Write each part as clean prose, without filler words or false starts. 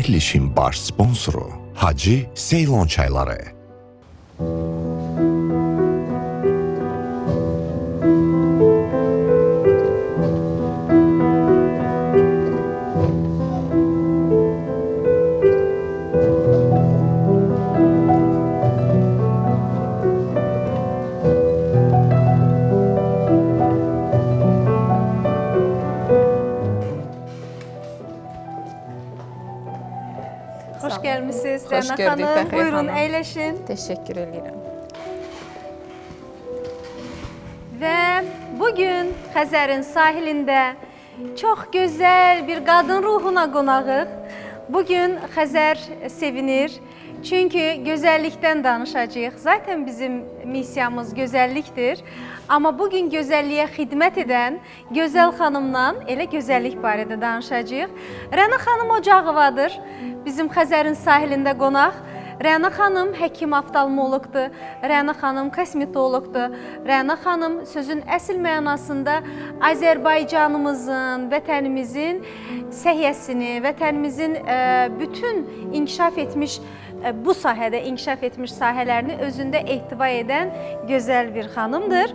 Verilişin baş sponsoru Hacı Ceylon çayları. Hoş gelmişsiniz Hoş Rəna gördük xanım. Fəxriyə Buyurun, xanım. əyləşin. Teşekkür ederim. Və bugün Xəzərin sahilində çox gözəl bir qadın ruhuna qonağıq. Bugün Xəzər sevinir. Çünki gözəllikdən danışacağıq. Zaten bizim missiyamız gözəllikdir. Amma bugün gözəlliyə xidmət edən gözəl xanımla elə gözəllik barədə danışacağıq. Rəna xanım Ocağıvadır. Bizim Xəzərin sahilində qonaq. Rəna xanım həkim oftalmoloqdur. Rəna xanım kosmetoloqdur. Rəna xanım sözün əsl mənasında Azərbaycanımızın, vətənimizin səhiyyəsini, vətənimizin bütün inkişaf etmiş bu sahədə inkişaf etmiş sahələrini özündə ehtiva edən gözəl bir xanımdır.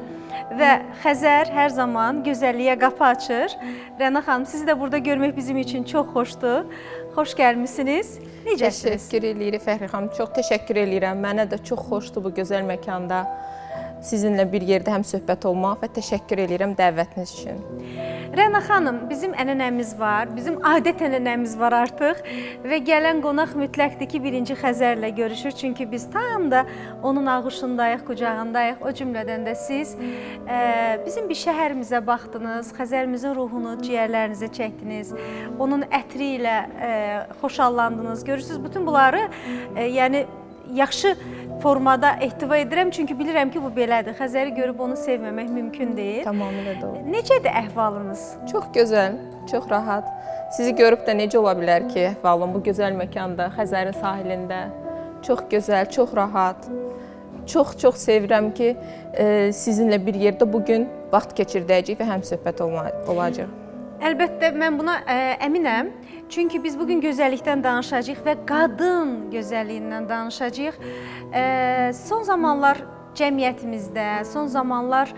Və Xəzər hər zaman gözəlliyə qapı açır. Rəna xanım, sizi də burada görmək bizim üçün çox xoşdur. Xoş gəlmişsiniz. Necəsiniz? Teşekkür edirik Fəxriyə xanım. Çox təşəkkür edirəm. Mənə də çox xoşdur bu gözəl məkanda sizinlə bir yerdə həm söhbət olmaq və təşəkkür edirəm dəvətiniz üçün. Rəna xanım, bizim ənənəmiz var, bizim adət ənənəmiz var artıq və gələn qonaq mütləqdir ki, birinci Xəzərlə görüşür. Çünki biz tam da onun ağuşundayıq, qucağındayıq. O cümlədən də siz bizim bir şəhərimizə baxdınız, Xəzərimizin ruhunu ciyərlərinizə çəkdiniz, onun ətri ilə xoşallandınız. Görürsünüz, bütün bunları yəni yaxşı formada ehtiva edirəm, çünki bilirəm ki, bu belədir. Xəzəri görüb onu sevməmək mümkün deyil. Tamamilə doğru. Necədir əhvalınız? Çox gözəl, çox rahat. Sizi görüb də necə ola bilər ki, əhvalım bu gözəl məkanda, Xəzərin sahilində. Çox gözəl, çox rahat. Çox sevirəm ki, sizinlə bir yerdə bugün vaxt keçirdəcəyik və həm söhbət olacaq. Əlbəttə, mən buna əminəm. Çünki biz bugün gözəllikdən danışacağıq və qadın gözəlliyindən danışacağıq. Son zamanlar cəmiyyətimizdə, son zamanlar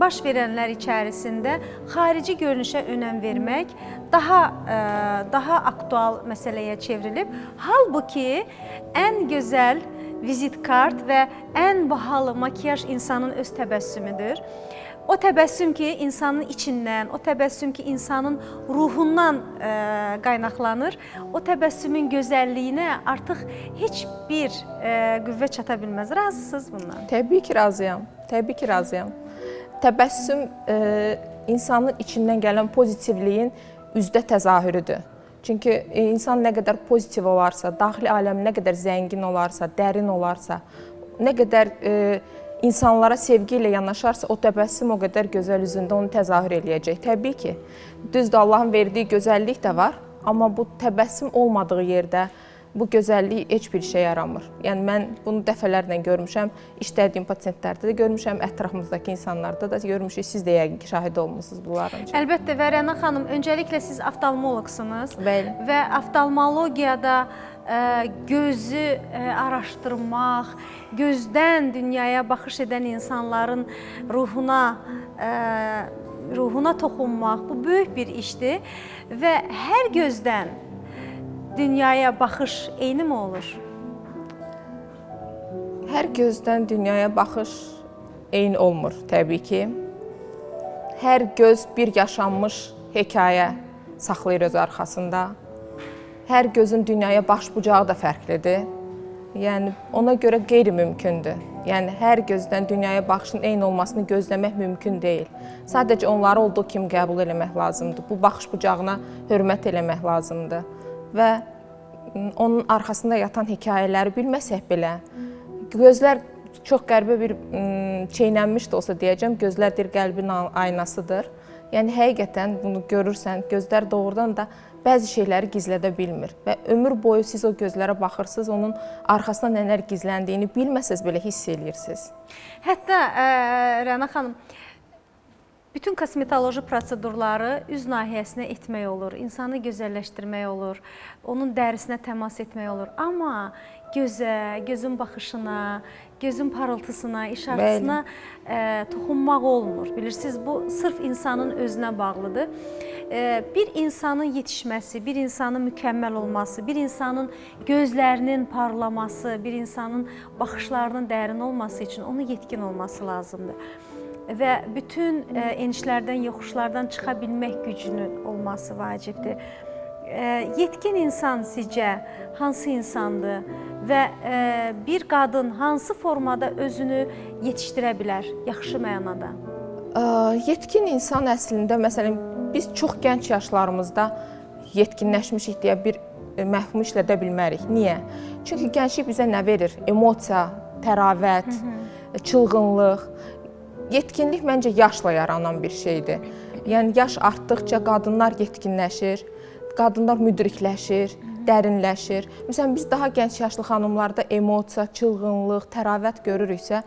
baş verənlər içərisində xarici görünüşə önəm vermək daha aktual məsələyə çevrilib. Halbuki ən gözəl vizit kart və ən bahalı makiyaj insanın öz təbəssümüdür. O təbəssüm ki, insanın içindən, o təbəssüm ki, insanın ruhundan qaynaqlanır. O təbəssümün gözəlliyinə artıq heç bir qüvvə çata bilməz. Razısınız bundan? Təbii ki, razıyam. Təbii ki, razıyam. Təbəssüm insanın içindən gələn pozitivliyin üzdə təzahürüdür. Çünki insan nə qədər pozitiv olarsa, daxili aləm nə qədər zəngin olarsa, dərin olarsa, nə qədər insanlara sevgi ilə yanaşarsa, o təbəssüm o qədər gözəl üzündə onu təzahür eləyəcək. Təbii ki, düzdür, Allahın verdiyi gözəllik də var, amma bu təbəssüm olmadığı yerdə bu gözəllik heç bir şey yaramır. Yəni, mən bunu dəfələrlə görmüşəm, işlədiyim pasientlərdə də görmüşəm, ətrafımızdakı insanlarda da görmüşük, siz də yəqin ki, şahid olmuşsunuz bunların üçün. Əlbəttə və Rəna xanım, öncəliklə siz oftalmoloqsunuz. Bəli. Və oftalmologiyada gözü araşdırmaq, gözdən dünyaya baxış edən insanların ruhuna toxunmaq, bu böyük bir işdir və hər gözdən dünyaya baxış eyni mi olur? Hər gözdən dünyaya baxış eyni olmur, təbii ki. Hər göz bir yaşanmış hekayə saxlayır öz arxasında. Hər gözün dünyaya baş bucağı da fərqlidir. Yəni, ona görə qeyri-mümkündür. Yəni, hər gözdən dünyaya baxışın eyni olmasını gözləmək mümkün deyil. Sadəcə onları olduğu kimi qəbul eləmək lazımdır. Bu baxış bucağına hörmət eləmək lazımdır. Və onun arxasında yatan hekayələri bilməsək belə, gözlər çox qəribə bir çeynənmiş də olsa deyəcəm, gözlər bir qəlbin aynasıdır. Yəni, həqiqətən bunu görürsən, gözlər doğrudan da bəzi şeyləri gizlədə bilmir və ömür boyu siz o gözlərə baxırsınız, onun arxasında nələr gizləndiyini bilməsəz belə hiss eləyirsiniz. Hətta Rəna xanım, bütün kosmetoloji prosedurları üz nahiyəsinə etmək olur, insanı gözəlləşdirmək olur, onun dərisinə təmas etmək olur. Amma gözə, gözün baxışına, gözün parıltısına, işartısına toxunmaq olmur. Bilirsiniz, bu sırf insanın özünə bağlıdır. Bir insanın yetişməsi, bir insanın mükəmməl olması, bir insanın gözlərinin parlaması, bir insanın baxışlarının dərin olması üçün onun yetkin olması lazımdır. Və bütün enişlərdən, yoxuşlardan çıxa bilmək gücünün olması vacibdir. Yetkin insan sizcə hansı insandır və bir qadın hansı formada özünü yetişdirə bilər, yaxşı mənada? Yetkin insan əslində, məsələn, biz çox gənc yaşlarımızda yetkinləşmişik deyə bir məhkum işlədə bilmərik. Niyə? Çünki gənclik bizə nə verir? Emosiya, təravət, çılğınlıq. Yetkinlik məncə yaşla yaranan bir şeydir. Yəni, yaş artdıqca qadınlar yetkinləşir, qadınlar müdrikləşir, dərinləşir. Məsələn, biz daha gənc yaşlı xanımlarda emosiya, çılğınlıq, təravət görürüksə,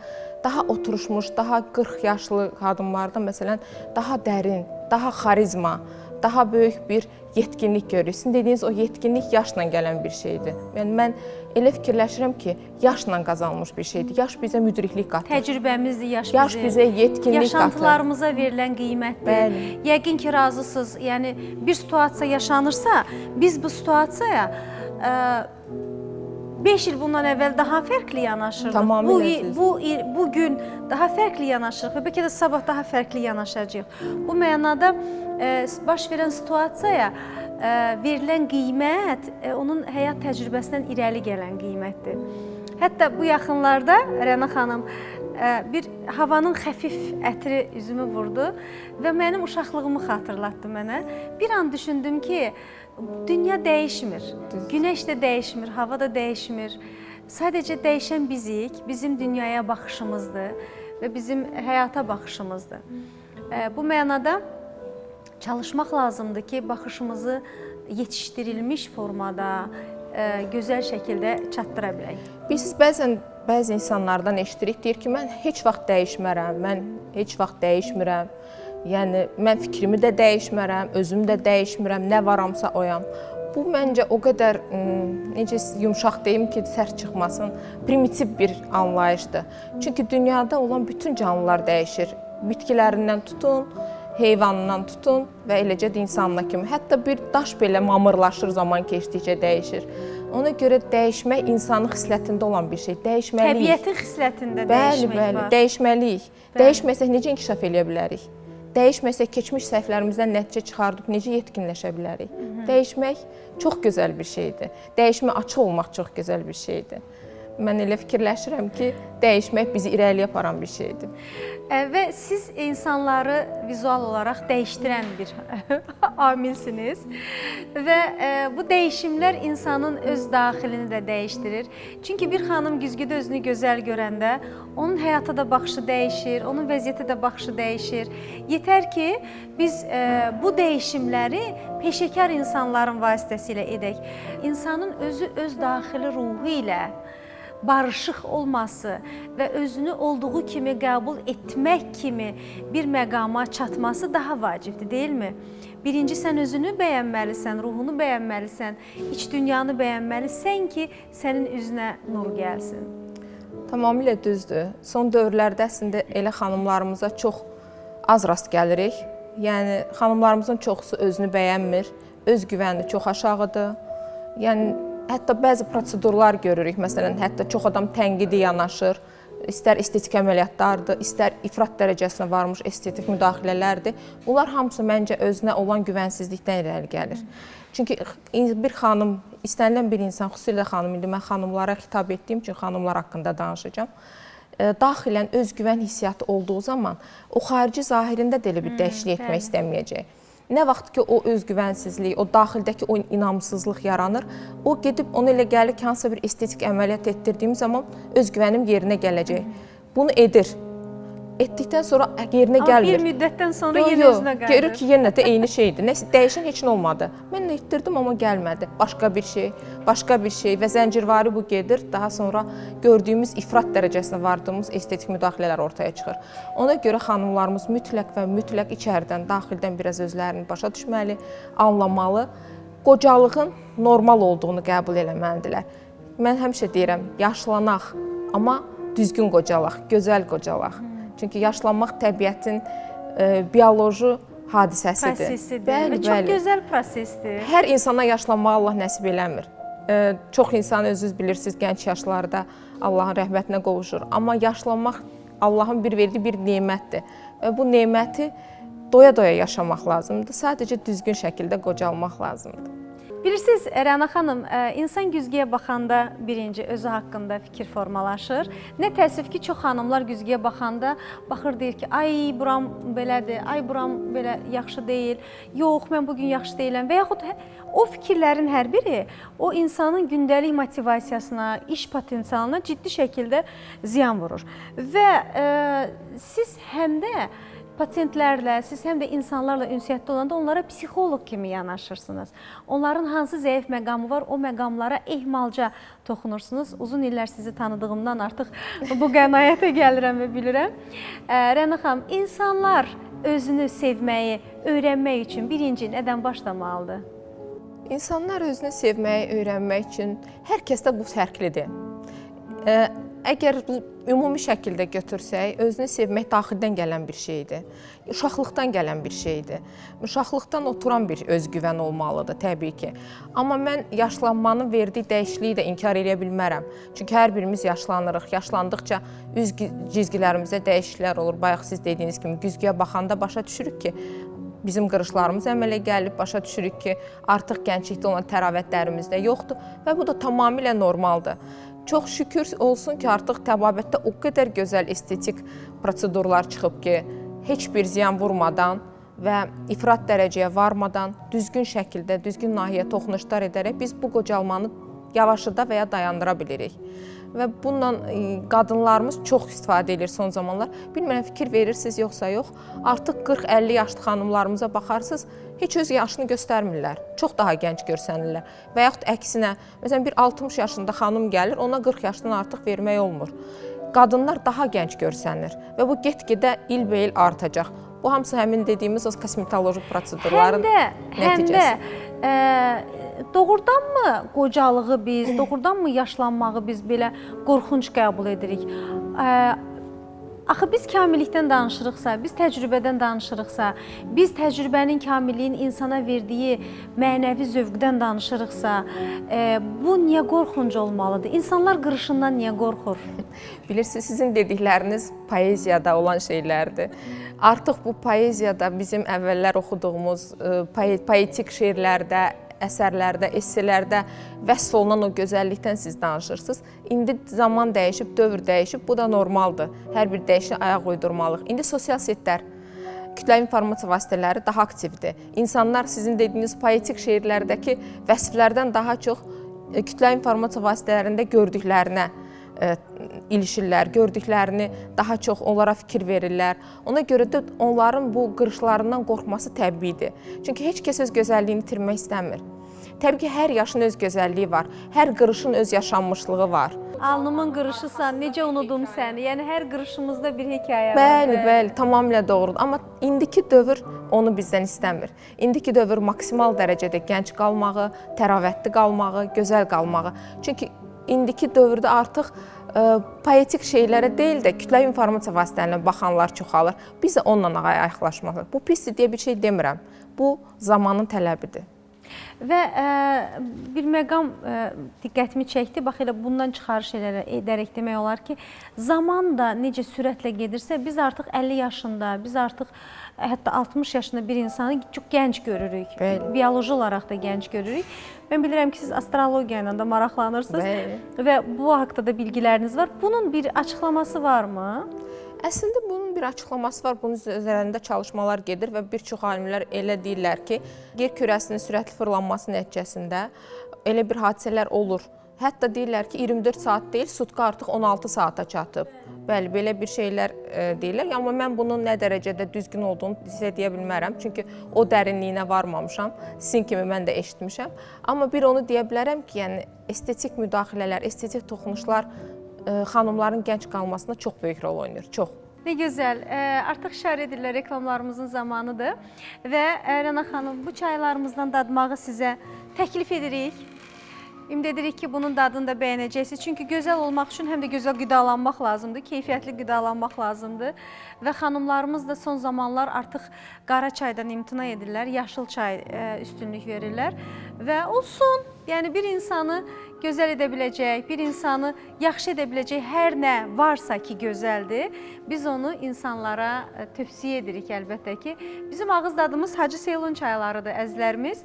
daha oturuşmuş, daha 40 yaşlı qadınlarda məsələn, daha dərin, daha xarizma, daha böyük bir yetkinlik görürük. Sizin dediyiniz o yetkinlik yaşla gələn bir şeydir. Yəni, mən elə fikirləşirəm ki, yaşla qazanılmış bir şeydir. Yaş bizə müdriklik qatır. Təcrübəmizdir, yaş bizə yetkinlik qatır. Yaşantılarımıza verilən qiymətdir. Bəli. Yəqin ki, razısınız. Yəni, bir situasiya yaşanırsa, biz bu situasiyaya 5 il bundan əvvəl daha fərqli yanaşırdıq. Tamamilə bu gün daha fərqli yanaşırıq və bəlkə də sabah daha fərqli yanaşacağıq. Bu mənada baş verən situasiyaya verilən qiymət onun həyat təcrübəsindən irəli gələn qiymətdir. Hətta bu yaxınlarda Rəna xanım bir havanın xəfif ətri üzümü vurdu və mənim uşaqlığımı xatırlatdı mənə. Bir an düşündüm ki, dünya dəyişmir, günəş də dəyişmir, hava da dəyişmir. Sadəcə dəyişən bizik, bizim dünyaya baxışımızdır və bizim həyata baxışımızdır. Bu mənada çalışmaq lazımdır ki, baxışımızı yetişdirilmiş formada, gözəl şəkildə çatdıra bilək. Bilirsiniz, bəzi insanlardan eşidirik, deyir ki, mən heç vaxt dəyişmərəm, mən heç vaxt dəyişmirəm. Yəni, mən fikrimi də dəyişmərəm, özümü də dəyişmirəm, nə varamsa oyam. Bu, məncə, o qədər, necə yumşaq deyim ki, sərt çıxmasın, primitiv bir anlayışdır. Çünki dünyada olan bütün canlılar dəyişir. Bitkilərindən tutun, heyvanından tutun və eləcə də insanla kimi. Hətta bir daş belə mamırlaşır, zaman keçdikcə dəyişir. Ona görə dəyişmək insanın xislətində olan bir şey. Dəyişməliyik. Təbiətin xislətində dəyişmək var. Bəli, dəyişməliyik. Dəyişməsək necə inkişaf eləyə bilərik? Dəyişməsək keçmiş səhvlərimizdən nəticə çıxardıb necə yetkinləşə bilərik? Dəyişmək çox gözəl bir şeydir. Dəyişmə açıq olmaq çox gözəl bir şeydir. Mən elə fikirləşirəm ki, dəyişmək bizi irəliyə aparan bir şeydir. Və siz insanları vizual olaraq dəyişdirən bir amilsiniz və bu dəyişimlər insanın öz daxilini də dəyişdirir. Çünki bir xanım güzgüdə özünü gözəl görəndə onun həyata da baxışı dəyişir, onun vəziyyətə də baxışı dəyişir. Yetər ki, biz bu dəyişimləri peşəkar insanların vasitəsilə edək. İnsanın özü öz daxili ruhu ilə barışıq olması və özünü olduğu kimi qəbul etmək kimi bir məqama çatması daha vacibdir, deyilmi? Birinci, sən özünü bəyənməlisən, ruhunu bəyənməlisən, iç dünyanı bəyənməlisən ki, sənin üzünə nur gəlsin. Tamamilə düzdür. Son dövrlərdə əslində elə xanımlarımıza çox az rast gəlirik. Yəni, xanımlarımızın çoxusu özünü bəyənmir, öz güvəni çox aşağıdır. Yəni, hətta bəzi prosedurlar görürük, məsələn, hətta çox adam tənqidi yanaşır, istər estetik əməliyyatlardır, istər ifrat dərəcəsinə varmış estetik müdaxilələrdir. Bunlar hamısı məncə özünə olan güvənsizlikdən irəli gəlir. Çünki bir xanım, istənilən bir insan, xüsusilə xanım, indi mən xanımlara xitab etdiyim üçün xanımlar haqqında danışacağım. Daxilən öz güvən hissiyatı olduğu zaman o xarici zahirində də elə bir dəyişiklik etmək istəməyəcək. Nə vaxt ki, o özgüvənsizlik, o daxildəki o inamsızlıq yaranır, o gedib ona elə gəlir ki, hansısa bir estetik əməliyyat etdirdiyim zaman özgüvənim yerinə gələcək. Bunu edir. etdikdən sonra yerinə Amma gəlmir. bir müddətdən sonra Yox, yenə yox, özünə qayıdır. görür ki, yenə də eyni şeydir. Nəsə dəyişən heç nə olmadı. Mən etdirdim amma gəlmədi. Başqa bir şey, başqa bir şey və zəncirvari bu gedir. Daha sonra gördüyümüz ifrat dərəcəsinə vardığımız estetik müdaxilələr ortaya çıxır. Ona görə xanımlarımız mütləq və mütləq içəridən, daxildən biraz özlərini başa düşməli, anlamalı, qocalığın normal olduğunu qəbul eləməlidirlər. Mən həmişə deyirəm, yaşlanaq, amma düzgün qocalaq, gözəl qocalaq. Çünki yaşlanmaq təbiətin bioloji hadisəsidir. Prosesidir və çox gözəl prosesdir. Hər insana yaşlanmağı Allah nəsib eləmir. Çox insan özünüz bilirsiniz, gənc yaşlarda Allahın rəhmətinə qovuşur. Amma yaşlanmaq Allahın bir verdiyi bir nemətdir. Və bu neməti doya-doya yaşamaq lazımdır. Sadəcə düzgün şəkildə qocalmaq lazımdır. Bilirsiniz, Rəna xanım, insan güzgüyə baxanda birinci özü haqqında fikir formalaşır. Nə təəssüf ki, çox xanımlar güzgüyə baxanda baxır deyir ki, ay buram belədir, ay buram belə yaxşı deyil, yox, mən bugün yaxşı deyiləm və yaxud o fikirlərin hər biri o insanın gündəlik motivasiyasına, iş potensialına ciddi şəkildə ziyan vurur. Və siz həm də pasientlərlə, siz həm də insanlarla ünsiyyətdə olanda onlara psixoloq kimi yanaşırsınız. Onların hansı zəif məqamı var, o məqamlara ehmalca toxunursunuz. Uzun illər sizi tanıdığımdan artıq bu qənaətə gəlirəm və bilirəm. Rəna xanım, insanlar özünü sevməyi, öyrənmək üçün birinci nədən başlamalıdır? İnsanlar özünü sevməyi öyrənmək üçün hər kəsdə bu fərqlidir. Əgər ümumi şəkildə götürsək, özünü sevmək daxildən gələn bir şeydir. Uşaqlıqdan gələn bir şeydir. Uşaqlıqdan oturan bir özgüvən olmalıdır təbii ki. Amma mən yaşlanmanın verdiyi dəyişikliyi də inkar edə bilmərəm. Çünki hər birimiz yaşlanırıq. Yaşlandıqca üz cizgilərimizdə dəyişikliklər olur. Bayaq siz dediyiniz kimi güzgüyə baxanda başa düşürük ki, bizim qırışlarımız əmələ gəlib, başa düşürük ki, artıq gənclikdə olan təravətlərimizdə yoxdur və bu da tamamilə normaldır. Çox şükür olsun ki, artıq təbabətdə o qədər gözəl estetik prosedurlar çıxıb ki, heç bir ziyan vurmadan və ifrat dərəcəyə varmadan, düzgün şəkildə, düzgün nahiyə toxunuşlar edərək biz bu qocalmanı yavaşıda və ya dayandıra bilirik. Və bununla qadınlarımız çox istifadə edir son zamanlar. Bilmirəm, fikir verirsiniz yoxsa yox. Artıq 40-50 yaşlı xanımlarımıza baxarsınız, heç öz yaşını göstərmirlər. Çox daha gənc görsənirlər. Və yaxud əksinə, məsələn, bir 60 yaşında xanım gəlir, ona 40 yaşdan artıq vermək olmur. Qadınlar daha gənc görsənir və bu get-gedə ilbəil artacaq. Bu hamısı həmin dediyimiz o kosmetoloji prosedurların nəticəsi. Həm də doğrudanmı qocalığı biz, doğrudanmı yaşlanmağı biz belə qorxunc qəbul edirik? Axı biz kamillikdən danışırıqsa, biz təcrübədən danışırıqsa, biz təcrübənin, kamilliyin insana verdiyi mənəvi zövqdən danışırıqsa, bu niyə qorxunc olmalıdır? İnsanlar qırışından niyə qorxur? Bilirsiniz, sizin dedikləriniz poeziyada olan şeylərdir. Artıq bu poeziyada bizim əvvəllər oxuduğumuz poetik şeirlərdə, əsərlərdə, esselərdə vəsf olunan o gözəllikdən siz danışırsınız. İndi zaman dəyişib, dövr dəyişib, bu da normaldır. Hər bir dəyişikliyə ayaq uydurmalıyıq. İndi sosial setlər, kütləvi informasiya vasitələri daha aktivdir. İnsanlar sizin dediyiniz poetik şeirlərdəki vəsflərdən daha çox kütləvi informasiya vasitələrində gördüklərinə ilişirlər, gördüklərini daha çox onlara fikir verirlər. Ona görə də onların bu qırışlarından qorxması təbiidir. Çünki heç kəs öz gözəlliyini itirmək istəmir. Təbii ki, hər yaşın öz gözəlliyi var, hər qırışın öz yaşanmışlığı var. Alnımın qırışısan, necə unudum səni? Yəni, hər qırışımızda bir hekayə var. Bəli, bəli, tamamilə doğrudur. Amma indiki dövr onu bizdən istəmir. İndiki dövr maksimal dərəcədə gənc qalmağı, təravətli qalmağı, gözəl qalmağı. Çünki indiki dövrdə artıq poetik şeylərə deyil də kütləvi informasiya vasitələrinə baxanlar çoxalır. Biz də onunla ayaqlaşmalıyıq. Bu pisdir deyə bir şey demirəm. Bu zamanın tələbidir. Və bir məqam diqqətimi çəkdi. Bax, elə bundan çıxarış edərək demək olar ki, zaman da necə sürətlə gedirsə, biz artıq 50 yaşında, biz artıq hətta 60 yaşında bir insanı çox gənc görürük. Bəli. Bioloji olaraq da gənc görürük. Mən bilirəm ki, siz astrologiya ilə də maraqlanırsınız. Bəli. Və bu haqda da bilgiləriniz var. Bunun bir açıqlaması varmı? Əslində bunun bir açıqlaması var, bunun üzərində çalışmalar gedir və bir çox alimlər elə deyirlər ki, yer kürəsinin sürətli fırlanması nəticəsində elə bir hadisələr olur Hətta deyirlər ki, 24 saat deyil, sutka artıq 16 saata çatıb. Bəli, belə bir şeylər deyirlər. Amma mən bunun nə dərəcədə düzgün olduğunu sizə deyə bilmərəm. Çünki o dərinliyinə varmamışam. Sizin kimi mən də eşitmişəm. Amma bir onu deyə bilərəm ki, yəni estetik müdaxilələr, estetik toxunuşlar xanımların gənc qalmasında çox böyük rol oynayır. Çox. Ne gözəl. Artıq işarə edirlər, reklamlarımızın zamanıdır. Və Rəna xanım, bu çaylarımızdan dadmağı sizə təklif edirik. Ümid edirik ki, bunun dadını da bəyənəcəksiniz. Çünki gözəl olmaq üçün həm də gözəl qidalanmaq lazımdır, keyfiyyətli qidalanmaq lazımdır. Və xanımlarımız da son zamanlar artıq qara çaydan imtina edirlər, yaşıl çay üstünlük verirlər. Və olsun, yəni bir insanı gözəl edə biləcək, bir insanı yaxşı edə biləcək hər nə varsa ki, gözəldir. Biz onu insanlara tövsiyə edirik əlbəttə ki. Bizim ağız dadımız Hacı Seylon çaylarıdır, əzizlərimiz.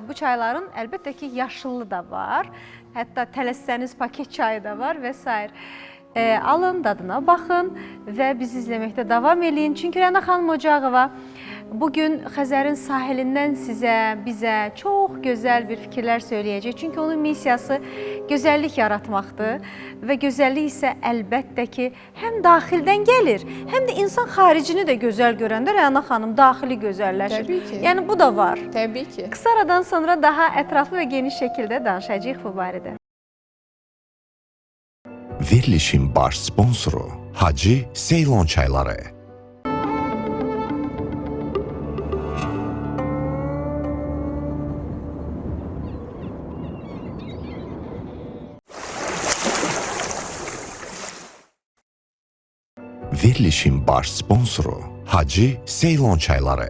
Bu çayların əlbəttə ki, yaşıllı da var. Hətta tələssəniz paket çayı da var və s. Alın, dadına baxın və bizi izləməkdə davam eləyin. Çünki Rəna xanım Ocağova bugün Xəzərin sahilindən bizə çox gözəl bir fikirlər söyləyəcək. Çünki onun missiyası gözəllik yaratmaqdır və gözəllik isə əlbəttə ki, həm daxildən gəlir, həm də insan xaricini də gözəl görəndə Rəna xanım daxili gözəlləşir. Təbii ki. Yəni bu da var. Təbii ki. Qısa aradan sonra daha ətraflı və geniş şəkildə danışacağıq bu barədə. Verilişin baş sponsoru Hacı Seylon çayları. Verilişin baş sponsoru Hacı Seylon çayları.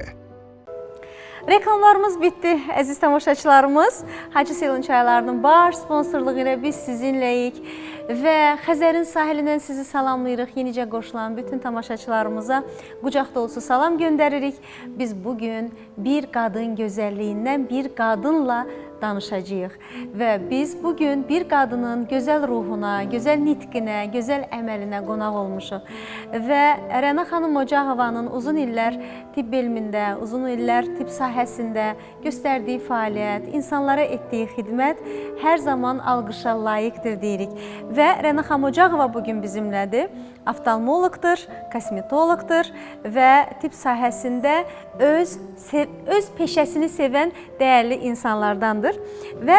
Reklamlarımız bitdi, əziz tamaşaçılarımız. Hacı Seylon çaylarının baş sponsorluğu ilə biz sizinləyik və Xəzərin sahilindən sizi salamlayırıq. Yenicə qoşulan bütün tamaşaçılarımıza qucaq dolusu salam göndəririk. Biz bugün bir qadın gözəlliyindən bir qadınla danışacağıq və biz bugün bir qadının gözəl ruhuna, gözəl nitqinə, gözəl əməlinə qonaq olmuşuq. Və Rəna xanım Ocağovanın uzun illər tibb elmində, uzun illər tibb sahəsində göstərdiyi fəaliyyət, insanlara etdiyi xidmət hər zaman alqışa layiqdir deyirik. Və Rəna xanım Ocağova bugün bizimlədir. Oftalmoloqdur, kosmetoloqdur və tibb sahəsində öz peşəsini sevən dəyərli insanlardandır. Və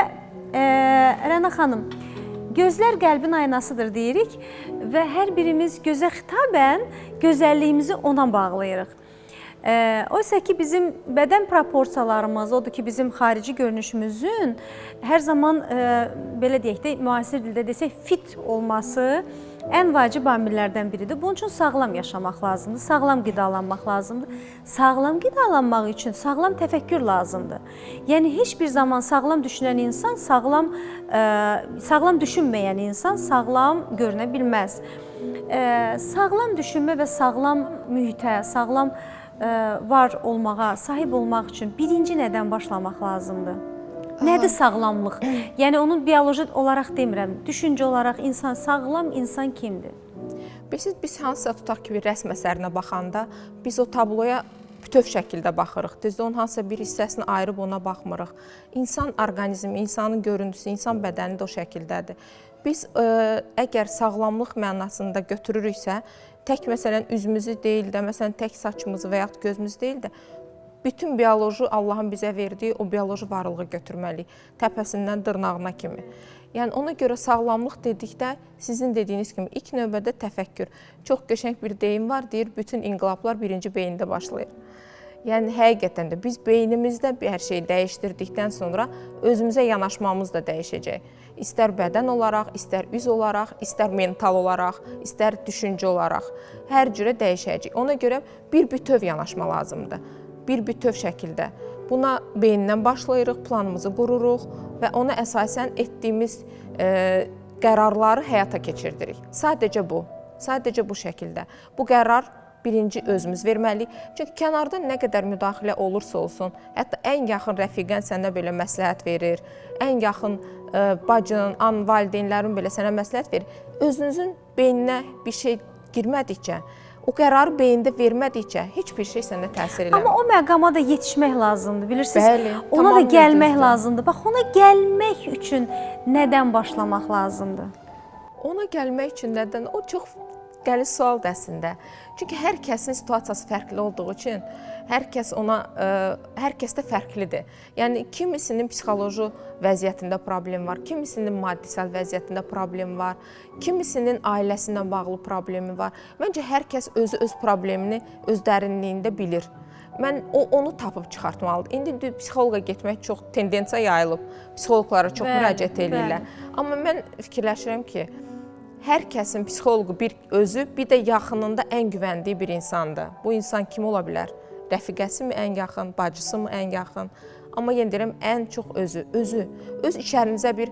Rəna xanım, gözlər qəlbin aynasıdır deyirik və hər birimiz gözə xitabən gözəlliyimizi ona bağlayırıq. Oysa ki, bizim bədən proporsiyalarımız, odur ki, bizim xarici görünüşümüzün hər zaman, belə deyək də, müasir dildə desək, fit olması ən vacib amillərdən biridir. Bunun üçün sağlam yaşamaq lazımdır, sağlam qidalanmaq lazımdır. Sağlam qidalanmaq üçün sağlam təfəkkür lazımdır. Yəni, heç bir zaman sağlam düşünən insan, sağlam düşünməyən insan sağlam görünə bilməz. Sağlam düşünmə və sağlam mühitə, sağlam var olmağa, sahib olmaq üçün birinci nədən başlamaq lazımdır? Nədir sağlamlıq? Yəni, onun bioloji olaraq demirəm, düşüncə olaraq insan, sağlam insan kimdir? Biz hansısa tutaq ki, bir rəsm əsərinə baxanda, biz o tabloya bütöv şəkildə baxırıq. Düzdür, onun hansısa bir hissəsini ayırıb ona baxmırıq. İnsan orqanizmi, insanın görüntüsü, insan bədəni də o şəkildədir. Biz əgər sağlamlıq mənasında götürürüksə, tək məsələn üzümüzü deyil də, məsələn tək saçımızı və yaxud gözümüzü deyil də, bütün bioloji Allahın bizə verdiyi o bioloji varlığı götürməliyik, təpəsindən dırnağına kimi. Yəni, ona görə sağlamlıq dedikdə, sizin dediyiniz kimi ilk növbədə təfəkkür. Çox qəşəng bir deyim var, deyir, bütün inqilablar birinci beyində başlayır. Yəni, həqiqətən də biz beynimizdə bir hər şeyi dəyişdirdikdən sonra özümüzə yanaşmamız da dəyişəcək. İstər bədən olaraq, istər üz olaraq, istər mental olaraq, istər düşüncə olaraq, hər cürə dəyişəcək. Ona görə bir bütöv yanaşma lazımdır, bir bütöv şəkildə. Buna beyindən başlayırıq, planımızı qururuq və ona əsasən etdiyimiz qərarları həyata keçirdirik. Sadəcə bu şəkildə. Bu qərar birinci özümüz verməliyik. Çünki kənardan nə qədər müdaxilə olursa olsun, hətta ən yaxın rəfiqən sənə belə məsləhət verir, ən yaxın bacın, valideynlərin belə sənə məsləhət verir. Özünüzün beyninə bir şey girmədikcə, o qərarı beyində vermədikcə heç bir şey səndə təsir eləmir. Amma o məqama da yetişmək lazımdır, bilirsiniz? Bəli, ona da tamamilə gəlmək düzdür. lazımdır. Bax, ona gəlmək üçün nədən başlamaq lazımdır? Ona gəlmək üçün nədən? O çox qəliz sualdır əslində. Çünki hər kəsin situasiyası fərqli olduğu üçün hər kəsdə fərqlidir. Yəni kimisinin psixoloji vəziyyətində problem var, kimisinin maddisel vəziyyətində problem var, kimisinin ailəsi ilə bağlı problemi var. Məncə hər kəs öz problemini öz dərinliyində bilir. Mən onu tapıb çıxartmalıdır. İndi psixoloqa getmək çox tendensiya yayılıb. Psixoloqlara çox müraciət edirlər. Amma mən fikirləşirəm ki, hər kəsin psixoloqu bir özü, bir də yaxınında ən güvəndiyi bir insandır. Bu insan kim ola bilər? Rəfiqəsi mi ən yaxın, bacısı mı ən yaxın? Amma yenə deyirəm, ən çox özü. Öz içərinizə bir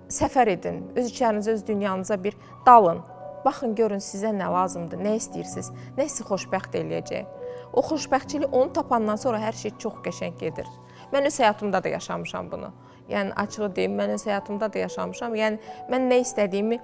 səfər edin, öz içərinizə, öz dünyanıza bir dalın. Baxın, görün sizə nə lazımdır, nə istəyirsiniz, nə sizi xoşbəxt eləyəcək. O xoşbəxtçilik onu tapandan sonra hər şey çox qəşəng gedir. Mən öz həyatımda da yaşamışam bunu. Yəni açığı deyim, mən öz həyatımda da yaşamışam. Yəni mən nə istədiyimi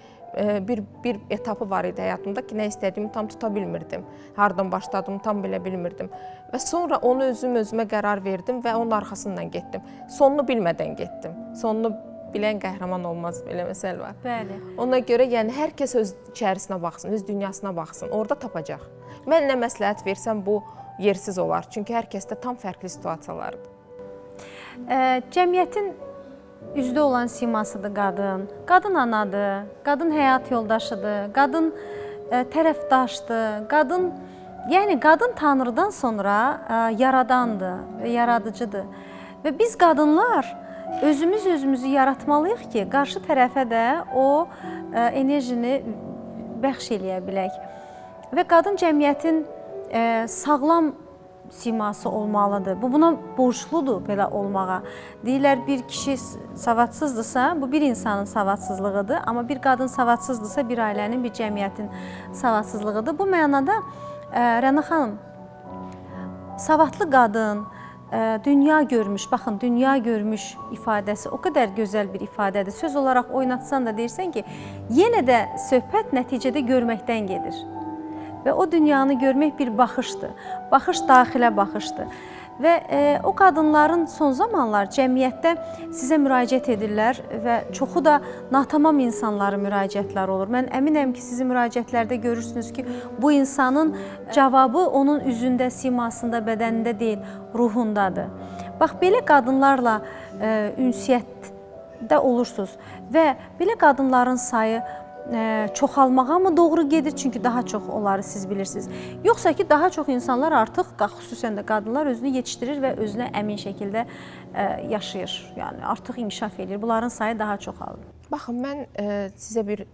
bir etapı var idi həyatımda ki, nə istədiyimi tam tuta bilmirdim. Hardan başladığımı tam bilə bilmirdim. Və sonra onu özümə qərar verdim və onun arxasından getdim. Sonunu bilmədən getdim. Sonunu bilən qəhrəman olmaz, belə məsəl var. Bəli. Ona görə yəni hər kəs öz içərisinə baxsın, öz dünyasına baxsın. Orada tapacaq. Mən nə məsləhət versəm bu yersiz olar. Çünki hər kəsdə tam fərqli situasiyalardır. Cəmiyyətin üzdə olan simasıdır qadın. Qadın anadır, qadın həyat yoldaşıdır, qadın tərəfdaşdır, yəni qadın Tanrıdan sonra yaradandır və yaradıcıdır. Və biz qadınlar özümüzü yaratmalıyıq ki, qarşı tərəfə də o enerjini bəxş eləyə bilək. Və qadın cəmiyyətin sağlam siması olmalıdır. Bu buna borcludur belə olmağa. Deyirlər, bir kişi savadsızdırsa, bu bir insanın savadsızlığıdır. Amma bir qadın savadsızdırsa, bir ailənin, bir cəmiyyətin savadsızlığıdır. Bu mənada Rəna xanım, savadlı qadın, dünya görmüş, baxın, dünya görmüş ifadəsi o qədər gözəl bir ifadədir. Söz olaraq oynatsan da deyirsən ki, yenə də söhbət nəticədə görməkdən gedir. Və o dünyanı görmək bir baxışdır. Baxış daxilə baxışdır. Və o qadınların son zamanlar cəmiyyətdə sizə müraciət edirlər və çoxu da natamam insanların müraciətləri olur. Mən əminəm ki, sizin müraciətlərdə görürsünüz ki, bu insanın cavabı onun üzündə, simasında, bədənində deyil, ruhundadır. Bax, belə qadınlarla ünsiyyətdə olursunuz və belə qadınların sayı çoxalmağa mı doğru gedir? Çünki daha çox onları siz bilirsiniz. Yoxsa ki, daha çox insanlar artıq, xüsusən də qadınlar özünü yetişdirir və özünə əmin şəkildə yaşayır. Yəni artıq inkişaf edir. Bunların sayı daha çoxalır. Baxın, mən sizə bir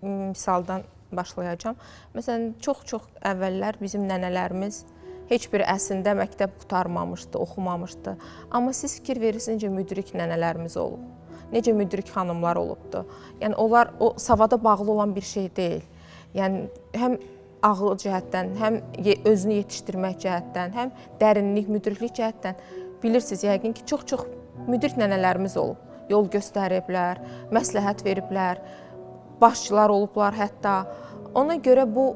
misaldan başlayacağam. Məsələn, çox əvvəllər bizim nənələrimiz heç bir əslində məktəb qurtarmamışdı, oxumamışdı. Amma siz fikir verirsiniz, necə müdrik nənələrimiz olub. Necə müdrik xanımlar olubdu. Yəni onlar o savada bağlı olan bir şey deyil. Yəni həm ağıl cəhətdən, həm özünü yetişdirmək cəhətdən, həm dərinlik, müdriklik cəhətdən bilirsiniz yəqin ki, çox müdrik nənələrimiz olub. Yol göstəriblər, məsləhət veriblər, başçılar olublar hətta. Ona görə bu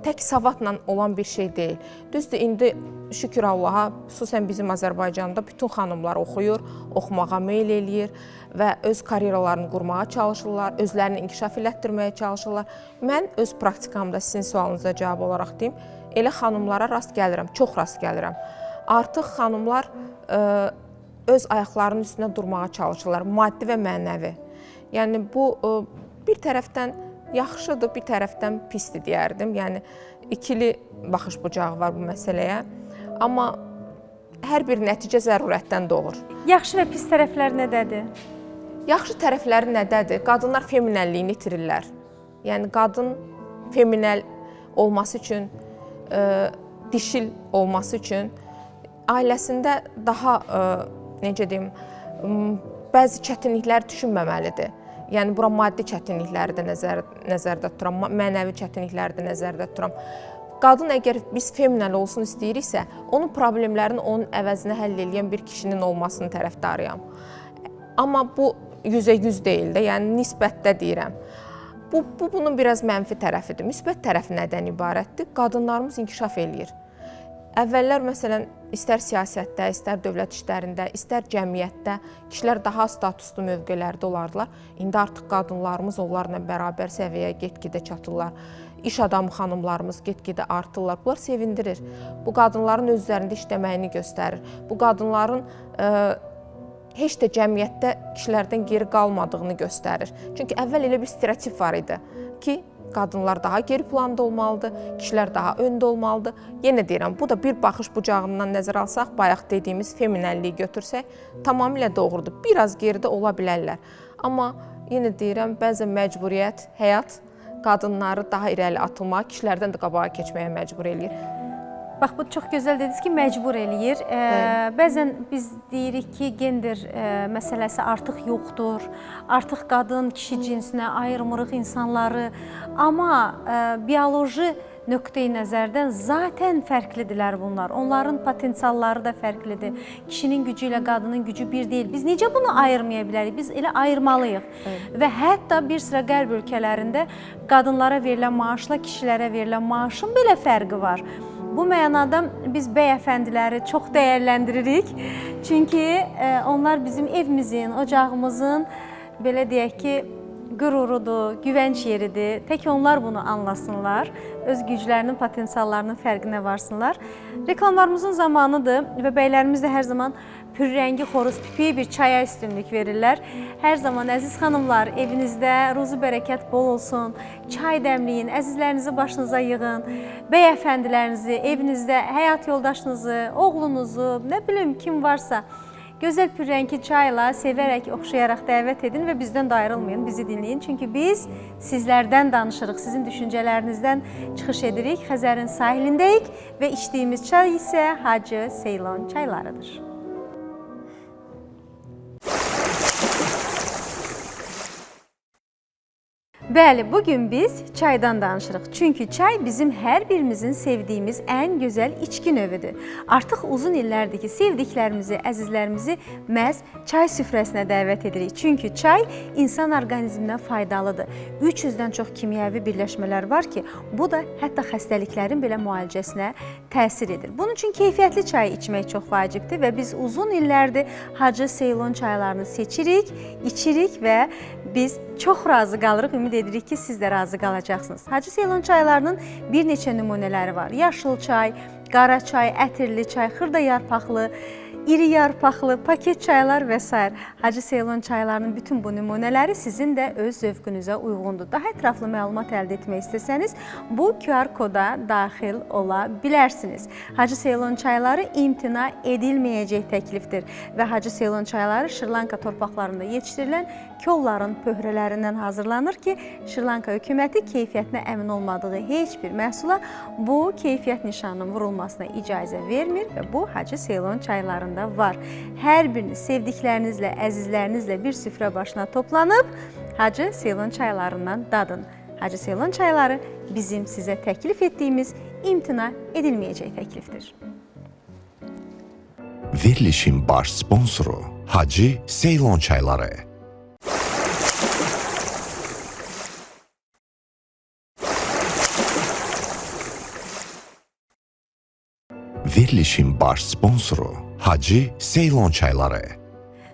tək savadla olan bir şey deyil. Düzdür, indi şükür Allaha, xüsusən bizim Azərbaycanda bütün xanımlar oxuyur, oxumağa meyl eləyir və öz karyeralarını qurmağa çalışırlar, özlərini inkişaf elətdirməyə çalışırlar. Mən öz praktikamda sizin sualınıza cavab olaraq deyim, elə xanımlara rast gəlirəm, çox rast gəlirəm. Artıq xanımlar öz ayaqlarının üstünə durmağa çalışırlar, maddi və mənəvi. Yəni bu bir tərəfdən yaxşıdır, bir tərəfdən pisdir deyərdim. Yəni ikili baxış bucağı var bu məsələyə. Amma hər bir nəticə zərurətdən doğur. Yaxşı və pis tərəflər nədədir? Yaxşı tərəfləri nədədir? Qadınlar feminəlliyini itirirlər. Yəni qadın feminəl olması üçün, dişil olması üçün ailəsində daha necə deyim, bəzi çətinliklər düşünməməlidir. Yəni bura maddi çətinlikləri də nəzərdə tuturam, mənəvi çətinlikləri də nəzərdə tuturam. Qadın əgər biz feminəl olsun istəyiriksə, onun problemlərini onun əvəzinə həll edən bir kişinin olmasını tərəfdarıyam. Amma bu 100% deyil də, yəni nisbətdə deyirəm. Bunun biraz mənfi tərəfidir. Müsbət tərəfi nədən ibarətdir? Qadınlarımız inkişaf eləyir. Əvvəllər məsələn, istər siyasətdə, istər dövlət işlərində, istər cəmiyyətdə kişilər daha statuslu mövqelərdə olardılar. İndi artıq qadınlarımız onlarla bərabər səviyyəyə get-gedə çatırlar. İş adamı xanımlarımız get-gedə artırlar. Bunlar sevindirir. Bu qadınların öz üzərində işləməyini göstərir. Bu qadınların heç də cəmiyyətdə kişilərdən geri qalmadığını göstərir. Çünki əvvəl elə bir stereotip var idi ki, qadınlar daha geri planda olmalıdır, kişilər daha öndə olmalıdır. Yenə deyirəm, bu da bir baxış bucağından nəzər alsaq, bayaq dediyimiz feminənliyi götürsək, tamamilə doğrudur. Biraz geridə ola bilərlər. Amma yenə deyirəm, bəzən məcburiyyət, həyat qadınları daha irəli atılmağa, kişilərdən də qabağa keçməyə məcbur eləyir. Bax, bu çox gözəl dediniz ki, məcbur eləyir. Bəzən biz deyirik ki, gender məsələsi artıq yoxdur, artıq qadın, kişi cinsinə ayırmırıq insanları. Amma bioloji nöqteyi nəzərdən zaten fərqlidirlər bunlar. Onların potensialları da fərqlidir. Kişinin gücü ilə qadının gücü bir deyil. Biz necə bunu ayırmaya bilərik? Biz elə ayırmalıyıq. Və hətta bir sıra qərb ölkələrində qadınlara verilən maaşla kişilərə verilən maaşın belə fərqi var. Bu mənada biz bəyəfəndiləri çox dəyərləndiririk. Çünki onlar bizim evimizin, ocağımızın, belə deyək ki, qürurudur, güvənc yeridir. Tək onlar bunu anlasınlar, öz güclərinin, potensiallarının fərqinə varsınlar. Reklamlarımızın zamanıdır və bəylərimiz də hər zaman pürrəngi xoruz pipi bir çaya üstünlük verirlər. Hər zaman əziz xanımlar, evinizdə ruzu bərəkət bol olsun, çay dəmləyin, əzizlərinizi başınıza yığın, bəyəfəndilərinizi, evinizdə həyat yoldaşınızı, oğlunuzu, nə bilim kim varsa, gözəl pürrəngi çayla sevərək, oxşayaraq dəvət edin və bizdən də ayrılmayın, bizi dinləyin. Çünki biz sizlərdən danışırıq, sizin düşüncələrinizdən çıxış edirik. Xəzərin sahilindəyik və içdiyimiz çay isə Hacı Seylon çaylarıdır. Bəli, bugün biz çaydan danışırıq. Çünki çay bizim hər birimizin sevdiyimiz ən gözəl içki növüdür. Artıq uzun illərdir ki, sevdiklərimizi, əzizlərimizi məhz çay süfrəsinə dəvət edirik. Çünki çay insan orqanizminə faydalıdır. 300-dən çox kimyəvi birləşmələr var ki, bu da hətta xəstəliklərin belə müalicəsinə təsir edir. Bunun üçün keyfiyyətli çay içmək çox vacibdir və biz uzun illərdir Hacı Seylon çaylarını seçirik, içirik və biz çox razı qalırıq. Ümid edirik ki, siz də razı qalacaqsınız. Hacı Seylon çaylarının bir neçə nümunələri var. Yaşıl çay, qara çay, ətirli çay, xırda yarpaqlı, iri yarpaqlı, paket çaylar və s. Hacı Seylon çaylarının bütün bu nümunələri sizin də öz zövqünüzə uyğundur. Daha ətraflı məlumat əldə etmək istəsəniz, bu QR koda daxil ola bilərsiniz. Hacı Seylon çayları imtina edilməyəcək təklifdir və Hacı Seylon çayları Şri-Lanka torpaqlarında yetişdirilən kolların pöhrələrindən hazırlanır ki, Şri-Lanka hökuməti keyfiyyətinə əmin olmadığı heç bir məhsula bu keyfiyyət nişanının vurulmasına icazə vermir və bu Hacı Seylon çaylarında var. Hər biriniz sevdiklərinizlə, əzizlərinizlə bir süfrə başına toplanıb Hacı Seylon çaylarından dadın. Hacı Seylon çayları bizim sizə təklif etdiyimiz imtina edilməyəcək təklifdir. Verilişin baş sponsoru Hacı Seylon çayları. Verilişin baş sponsoru Hacı Seylon çayları.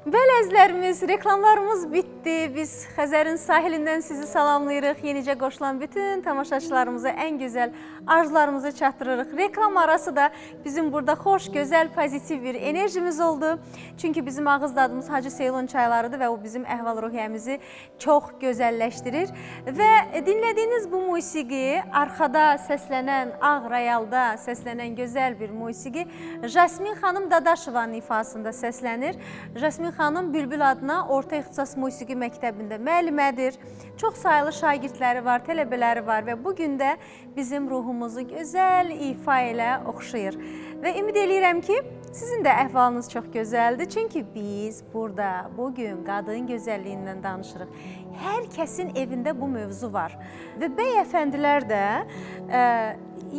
Bəli, əzizlərimiz, reklamlarımız bitdi. Biz Xəzərin sahilindən sizi salamlayırıq. Yenicə qoşulan bütün tamaşaçılarımıza ən gözəl arzularımızı çatdırırıq. Reklam arası da bizim burada xoş, gözəl, pozitiv bir enerjimiz oldu. Çünki bizim ağız dadımız Hacı Seylon çaylarıdır və o bizim əhval-ruhiyyəmizi çox gözəlləşdirir. Və dinlədiyiniz bu musiqi, arxada səslənən, Ağ Rayalda səslənən gözəl bir musiqi Jasmin xanım Dadaşovanın ifasında səslənir. Jasmin xanım Bülbül adına Orta İxtisas Musiqi Məktəbində müəllimədir. Çox sayılı şagirdləri var, tələbələri var və bugün də bizim ruhumuzu gözəl ifa ilə oxşayır. Və ümid eləyirəm ki, sizin də əhvalınız çox gözəldir. Çünki biz burada bugün qadın gözəlliyindən danışırıq. Hər kəsin evində bu mövzu var. Və bəyəfəndilər də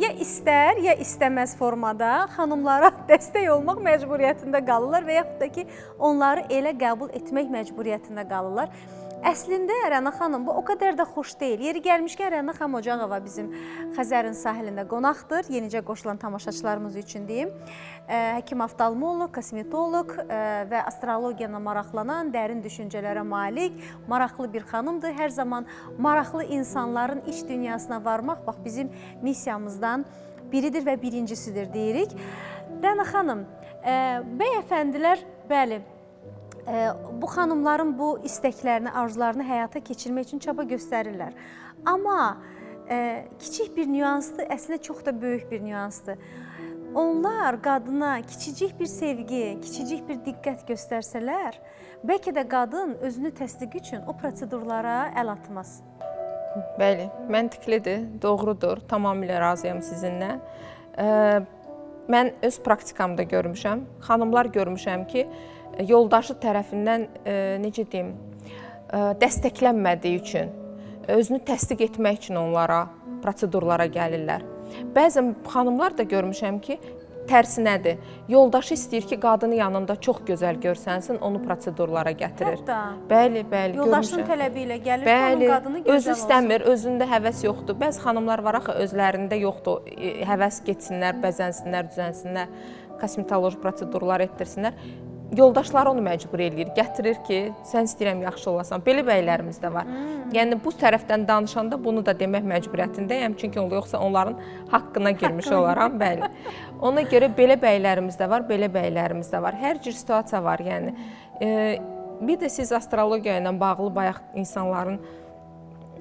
ya istər, ya istəməz formada xanımlara dəstək olmaq məcburiyyətində qalırlar və yaxud da ki, onları elə qəbul etmək məcburiyyətində qalırlar. Əslində Rəna xanım bu o qədər də xoş deyil. Yeri gəlmişkən Rəna xanım Ocağova bizim Xəzərin sahilində qonaqdır. Yenicə qoşulan tamaşaçılarımız üçün deyim. Həkim oftalmoloq, kosmetoloq və astrologiyana maraqlanan, dərin düşüncələrə malik, maraqlı bir xanımdır. Hər zaman maraqlı insanların iç dünyasına varmaq bax bizim missiyamızdan biridir və birincisidir deyirik. Rəna xanım, bəyəfəndilər, bəli, bu xanımların bu istəklərini, arzularını həyata keçirmək üçün çaba göstərirlər. Amma kiçik bir nüansdır, əslində çox da böyük bir nüansdır. Onlar qadına kiçicik bir sevgi, kiçicik bir diqqət göstərsələr, bəlkə də qadın özünü təsdiq üçün o prosedurlara əl atmaz. Bəli, məntiqlidir, doğrudur, tamamilə razıyam sizinlə. Mən öz praktikamda görmüşəm, xanımlar görmüşəm ki, yoldaşı tərəfindən, necə deyim, dəstəklənmədiyi üçün, özünü təsdiq etmək üçün onlara, prosedurlara gəlirlər. Bəzən xanımlar da görmüşəm ki, tərsinədir. Yoldaşı istəyir ki, qadını yanında çox gözəl görsənsin, onu prosedurlara gətirir. Hətta, bəli, görmüşəm. Yoldaşının tələbi ilə gəlir ki, onun qadını gözəl olsun. Özü istəmir, özündə həvəs yoxdur. Bəzi xanımlar var axı, özlərində yoxdur, həvəs getsinlər, bəzənsinlər, düzənsinlər, kosmetoloji prosedurlar etdirsinlər. Yoldaşları onu məcbur eləyir, gətirir ki, sən istəyirəm yaxşı olasan. Belə bəylərimiz də var. Yəni bu tərəfdən danışanda bunu da demək məcburiyyətindəyəm, çünki yoxsa onların haqqına girmiş olaram, bəli. Ona görə belə bəylərimiz də var, belə bəylərimiz də var. Hər cür situasiya var, yəni. Bir də siz astrologiya ilə bağlı bayaq insanların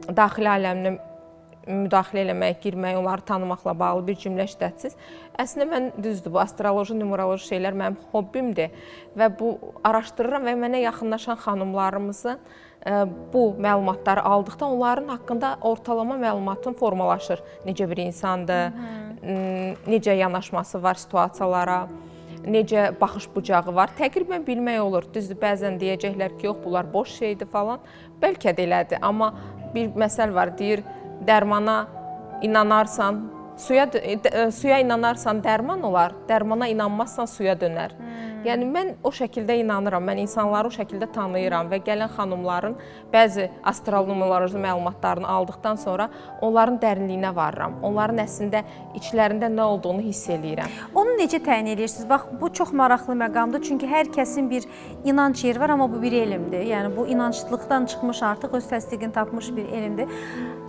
daxili aləminə müdaxilə eləmək, girmək, onları tanımaqla bağlı bir cümlə işlətsiniz. Əslində mən düzdür, bu astroloji, numeroloji şeylər mənim hobbimdir və bu araşdırıram və mənə yaxınlaşan xanımlarımızı bu məlumatları aldıqda onların haqqında ortalama məlumatın formalaşır. Necə bir insandır, necə yanaşması var situasiyalara, necə baxış bucağı var. Təqribən bilmək olur. Düzdür, bəzən deyəcəklər ki, yox, bunlar boş şeydir falan. Bəlkə də elədir, amma bir məsəl var, deyir, dərmana inanarsan, suya inanarsan dərman olar, dərmana inanmazsan suya dönər. Yəni mən o şəkildə inanıram, mən insanları o şəkildə tanıyıram və gələn xanımların bəzi astroloji məlumatlarını aldıqdan sonra onların dərinliyinə varıram. Onların əslində içlərində nə olduğunu hiss eləyirəm. Onu necə təyin edirsiniz? Bax, bu çox maraqlı məqamdır, çünki hər kəsin bir inanc yeri var, amma bu bir elmdir. Yəni bu inanclıqdan çıxmış artıq öz təsdiqini tapmış bir elmdir.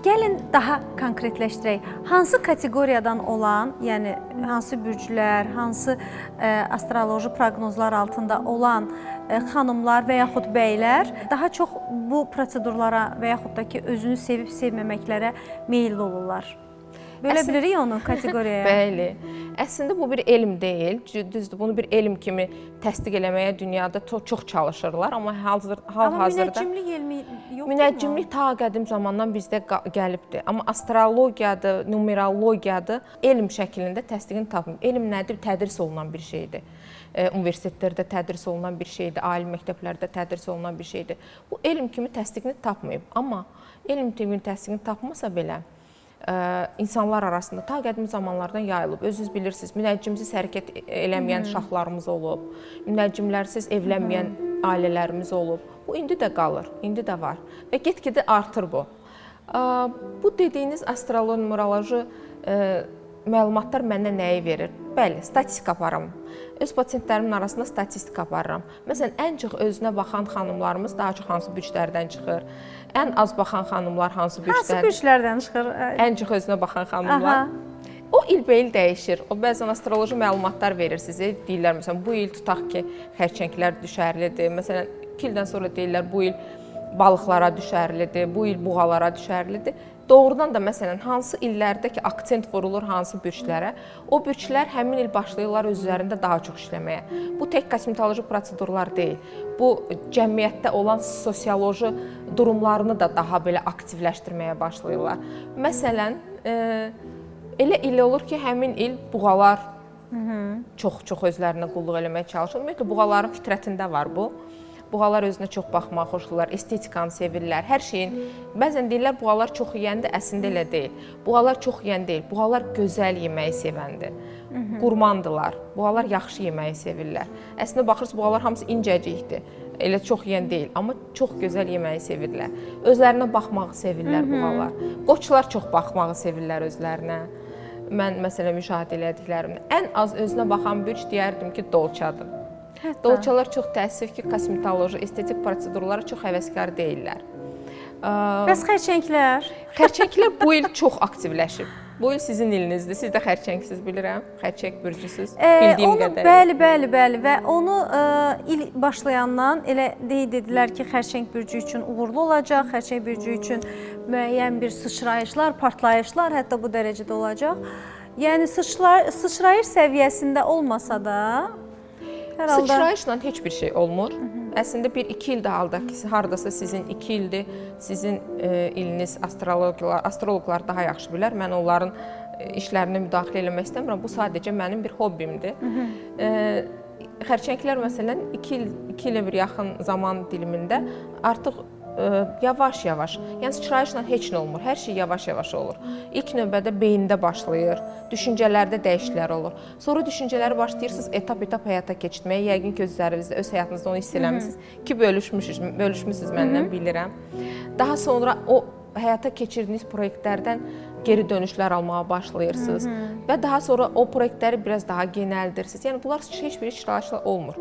Gəlin daha konkretləşdirək. Hansı kateqoriyadan olan, yəni hansı bürclər, hansı astroloji proqnozlar altında olan xanımlar və yaxud bəylər daha çox bu prosedurlara və yaxud da ki, özünü sevib sevməməklərə meyilli olurlar? Belə bilirik onu kateqoriyaya. Bəli. Əslində bu bir elm deyil. Düzdür, bunu bir elm kimi təsdiq eləməyə dünyada çox çalışırlar, amma hal-hazırda... Amma münəccimlik elmi yoxdur mu? Münəccimlik ta qədim zamandan bizdə gəlibdir. Amma astrologiyadır, numerologiyadır, elm şəklində təsdiqini tapmır. Elm nədir? Tədris olunan bir şeydir. Universitetlərdə tədris olunan bir şeydir, ali məktəblərdə tədris olunan bir şeydir. Bu elm kimi təsdiqini tapmayıb. Amma elm kimi təsdiqini tapmasa belə, insanlar arasında ta qədim zamanlardan yayılıb. Özünüz bilirsiniz, münəccimsiz hərəkət eləməyən şahlarımız olub, münəccimlərsiz evlənməyən ailələrimiz olub. Bu indi də qalır, indi də var və get-gedə artır bu. Bu dediyiniz astroloji, numeroloji məlumatlar mənə nəyi verir? Bəli, statistika aparıram. Öz pasiyentlərimin arasında statistika aparıram. Məsələn, ən çox özünə baxan xanımlarımız daha çox hansı bürclərdən çıxır? Ən az baxan xanımlar hansı bürclərdən? Hansı bürclərdən çıxır? Ən çox özünə baxan xanımlar. O ilbəil dəyişir. O bəzən astroloji məlumatlar verir sizə. Deyirlər, məsələn, bu il tutaq ki, xərçənglər düşərlidir. Məsələn, 2 ildən sonra deyirlər, bu il balıqlara düşərlidir, bu il buğalara düşərlidir. Doğrudan da məsələn, hansı illərdə ki, aksent vurulur hansı bürclərə, o bürclər həmin il başlayırlar öz üzərində daha çox işləməyə. Bu tək kosmetoloji prosedurlar deyil. Bu cəmiyyətdə olan sosioloji durumlarını da daha belə aktivləşdirməyə başlayırlar. Məsələn, elə il olur ki, həmin il buğalar çox özlərinə qulluq eləməyə çalışır. Ümumiyyətlə, buğaların fitrətində var bu. Buğalar özünə çox baxmağı xoşlayırlar, estetikanı sevirlər, hər şeyin. Bəzən deyirlər, buğalar çox yeyəndir, əslində elə deyil. Buğalar çox yeyən deyil, buğalar gözəl yeməyi sevəndir. Qurmandılar, buğalar yaxşı yeməyi sevirlər. Əslində baxırsınız, buğalar hamısı incəcikdir. elə çox yeyən deyil, amma çox gözəl yeməyi sevirlər. Özlərinə baxmağı sevirlər bu hallar. Qoçlar çox baxmağı sevirlər özlərinə. Mən məsələn müşahidə elədiklərimdə ən az özünə baxan bürc deyərdim ki, dolçadır. Dolçalar çox təəssüf ki, kosmetoloji, estetik prosedurlara çox həvəskar deyillər. Bəs xərçənglər? Xərçənglər bu il çox aktivləşib. Bu il sizin ilinizdir. Siz də xərçəngsiniz bilirəm. Xərçəng bürcüsüz bildiyim qədərilə. Bəli və onu il başlayandan elə dedilər ki, xərçəng bürcü üçün uğurlu olacaq, xərçəng bürcü üçün müəyyən bir sıçrayışlar, partlayışlar hətta bu dərəcədə olacaq. Yəni sıçrayış səviyyəsində olmasa da hər halda sıçrayışla heç bir şey olmur. Əslində 1-2 ildə halda ki, hardasa sizin 2 ildir, sizin iliniz astroloqlar daha yaxşı bilər. Mən onların işlərinə müdaxilə eləmək istəmirəm. Bu sadəcə mənim bir hobbimdir. Xərçənglər məsələn 2 ilə bir yaxın zaman dilimində artıq yavaş-yavaş, yəni sıçrayışla heç nə olmur, hər şey yavaş-yavaş olur. İlk növbədə beyində başlayır, düşüncələrdə dəyişikliklər olur. Sonra düşüncələri başlayırsınız etap-etap həyata keçirməyə, yəqin ki, öz üzərinizdə, öz həyatınızda onu hiss eləmisiniz ki, bölüşmüsünüz məndən bilirəm. Daha sonra o həyata keçirdiyiniz proyektlərdən geri dönüşlər almağa başlayırsınız və daha sonra o proyektləri biraz daha genəldirsiniz. Yəni bunlar heç bir sıçrayışla olmur.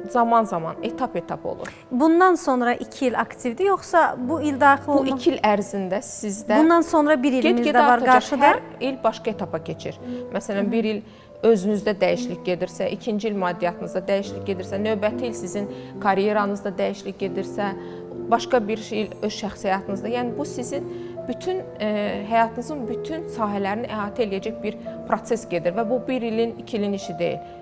Zaman-zaman, etap-etap olur. Bundan sonra 2 il aktivdir, yoxsa bu il daxil olmaq? Bu 2 il ərzində sizdə bundan sonra bir ilimiz də var qarşıda. Hər il başqa etapa keçir. Məsələn, bir il özünüzdə dəyişiklik gedirsə, ikinci il maddiyyatınızda dəyişiklik gedirsə, növbəti il sizin karyeranızda dəyişiklik gedirsə, başqa bir il öz şəxsi həyatınızda. Yəni bu sizin bütün həyatınızın bütün sahələrini əhatə edəcək bir proses gedir və bu 1 ilin, 2 ilin işi deyil.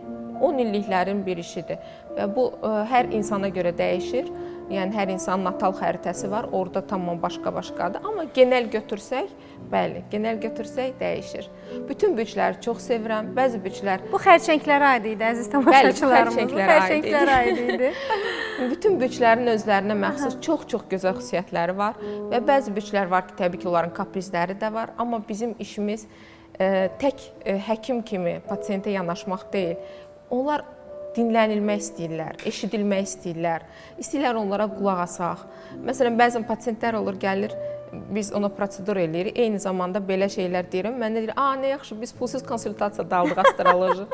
10 illiklərin bir işidir və bu hər insana görə dəyişir. Yəni hər insanın natal xəritəsi var, orada tamam başqa-başqadır. Amma genel götürsək, bəli, genel götürsək dəyişir. Bütün bürcləri çox sevirəm. Bəzi bürclər bu xərçənglərə aid idi, əziz tamaşaçılarımız. Xərçənglərə aid idi. Bütün bürclərin özlərinə məxsus çox-çox gözəl xüsusiyyətləri var və bəzi bürclər var ki, təbii ki, onların kaprizləri də var, amma bizim işimiz tək həkim kimi pasiyentə yanaşmaq deyil. Onlar dinlənilmək istəyirlər, eşidilmək istəyirlər, istəyirlər onlara qulaq asaq. Məsələn, bəzən pasiyentlər olur, gəlir, biz ona prosedur eləyirik, eyni zamanda belə şeylər deyirəm. Mən də deyirəm, nə yaxşı, biz pulsuz konsultasiya da aldıq astroloji.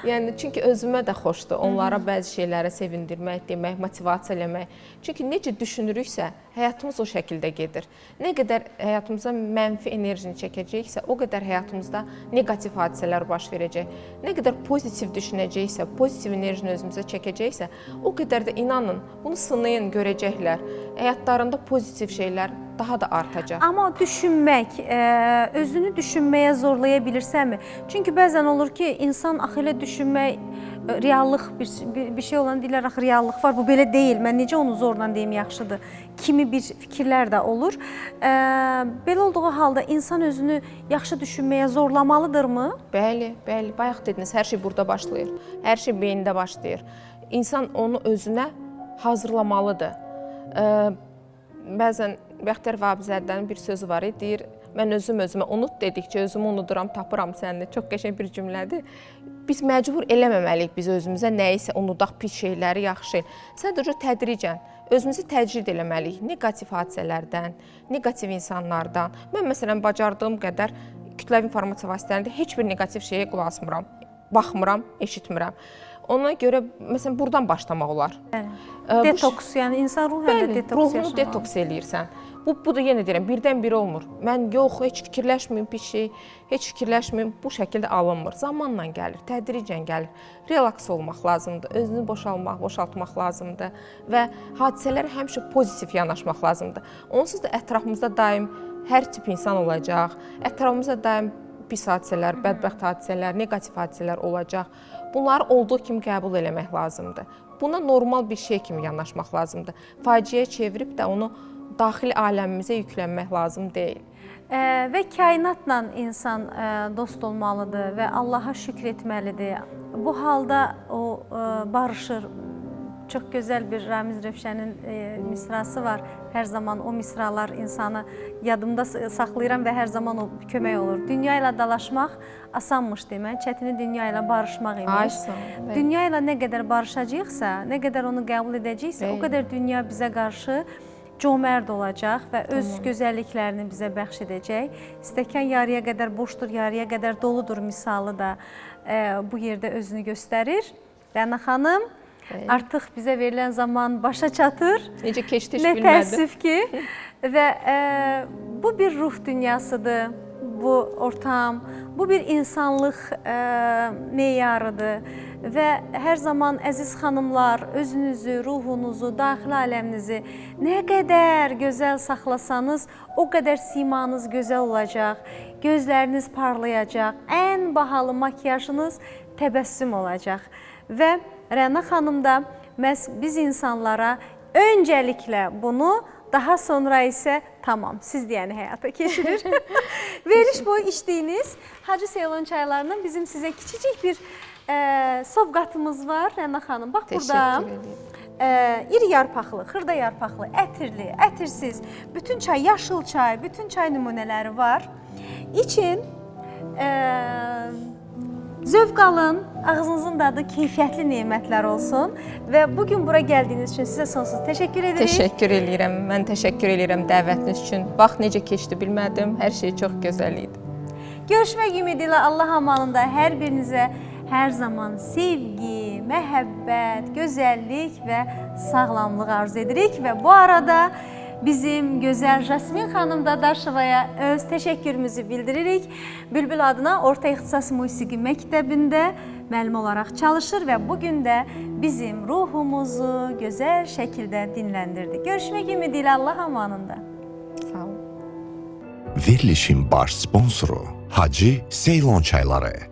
Yəni, çünki özümə də xoşdur onlara bəzi şeylərə sevindirmək, demək, motivasiya eləmək. Çünki necə düşünürüksə, həyatımız o şəkildə gedir. Nə qədər həyatımıza mənfi enerjini çəkəcəksə, o qədər həyatımızda negativ hadisələr baş verəcək. Nə qədər pozitiv düşünəcəksə, pozitiv enerjini özümüzə çəkəcəksə, o qədər də inanın, bunu sınayın, görəcəklər. Həyatlarında pozitiv şeylər daha da artacaq. Amma düşünmək, özünü düşünməyə zorlaya bilirsənmi? Çünki bəzən olur ki, insan axı elə düşünmək, reallıq bir şey olan deyirlər, axı reallıq var, bu belə deyil, mən necə onu zorla deyim yaxşıdır kimi bir fikirlər də olur. Belə olduğu halda insan özünü yaxşı düşünməyə zorlamalıdırmı? Bəli, bayaq dediniz, hər şey burada başlayır, hər şey beyində başlayır. İnsan onu özünə hazırlamalıdır. Bəzən Bəxtiyar Vahabzadənin bir sözü var, deyir, mən özümə unut dedikcə özümü unuduram, tapıram səni. Çox qəşəng bir cümlədir. Biz məcbur eləməməliyik biz özümüzə nəyisə unudaq, pis şeyləri, yaxşı şey. Sadəcə tədricən özümüzü təcrid eləməliyik negativ hadisələrdən, negativ insanlardan. Mən məsələn bacardığım qədər kütləvi informasiya vasitələrində heç bir negativ şeyə qulaq asmıram, baxmıram, eşitmirəm. Ona görə məsələn buradan başlamaq olar. Detoks, yəni insan ruhən də detoks yaşamalı. Ruhunu detoks eləyirsən. Bu da yenə deyirəm, birdən-biri olmur. Mən yox, heç fikirləşməyim bir şey, heç fikirləşməyim, bu şəkildə alınmır. Zamanla gəlir, tədricən gəlir. Relaks olmaq lazımdır, özünü boşaltmaq lazımdır və hadisələrə həmişə pozitiv yanaşmaq lazımdır. Onsuz da ətrafımızda daim hər tip insan olacaq, ətrafımızda daim pis hadisələr, bədbəxt hadisələr, negativ hadisələr olacaq. Bunları olduğu kimi qəbul eləmək lazımdır. Buna normal bir şey kimi yanaşmaq lazımdır. Faciəyə çevirib də onu daxili aləmimizə yüklənmək lazım deyil. Və kainatla insan dost olmalıdır və Allaha şükr etməlidir. Bu halda o barışır, Çox gözəl bir Ramiz Rövşənin misrası var. Hər zaman o misralar insanı yadımda saxlayıram və hər zaman o kömək olur. Dünya ilə dalaşmaq asanmış demək, çətini dünya ilə barışmaq imiş. Dünya ilə nə qədər barışacaqsa, nə qədər onu qəbul edəcəksə, o qədər dünya bizə qarşı cömərd olacaq və öz gözəlliklərini bizə bəxş edəcək. Stəkan yarıya qədər boşdur, yarıya qədər doludur misalı da bu yerdə özünü göstərir. Rəna xanım, artıq bizə verilən zaman başa çatır. Necə keçdi heç bilmədim. bilmədim. Nə təəssüf ki. Və bu bir ruh dünyasıdır, bu ortam, bu bir insanlıq meyarıdır. Və hər zaman əziz xanımlar, özünüzü, ruhunuzu, daxili aləminizi nə qədər gözəl saxlasanız, o qədər simanız gözəl olacaq, gözləriniz parlayacaq, ən bahalı makiyajınız təbəssüm olacaq. Və Rəna xanım da məhz biz insanlara öncəliklə bunu, daha sonra isə tamam, siz deyəni həyata keçirir. Veriliş boyu içdiyiniz Hacı Seylon çaylarından bizim sizə kiçicik bir sovqatımız var Rəna xanım. Bax burada iri yarpaqlı, xırda yarpaqlı, ətirli, ətirsiz, bütün çay, yaşıl çay, bütün çay nümunələri var. İçin, zövq alın, ağzınızın dadı keyfiyyətli nemətlər olsun və bugün bura gəldiyiniz üçün sizə sonsuz təşəkkür edirik. Təşəkkür edirəm, mən təşəkkür edirəm dəvətiniz üçün. Vaxt necə keçdi bilmədim, hər şey çox gözəl idi. Görüşmək ümidi ilə Allah amanında hər birinizə hər zaman sevgi, məhəbbət, gözəllik və sağlamlıq arzu edirik və bu arada bizim gözəl Jasmin xanım Dadaşovaya öz təşəkkürümüzü bildiririk. Bülbül adına Orta İxtisas Musiqi Məktəbində müəllim olaraq çalışır və bugün də bizim ruhumuzu gözəl şəkildə dinləndirdi. Görüşmək ümidi ilə Allah amanında. Sağ olun. Verilişin baş sponsoru Hacı Seylon çayları.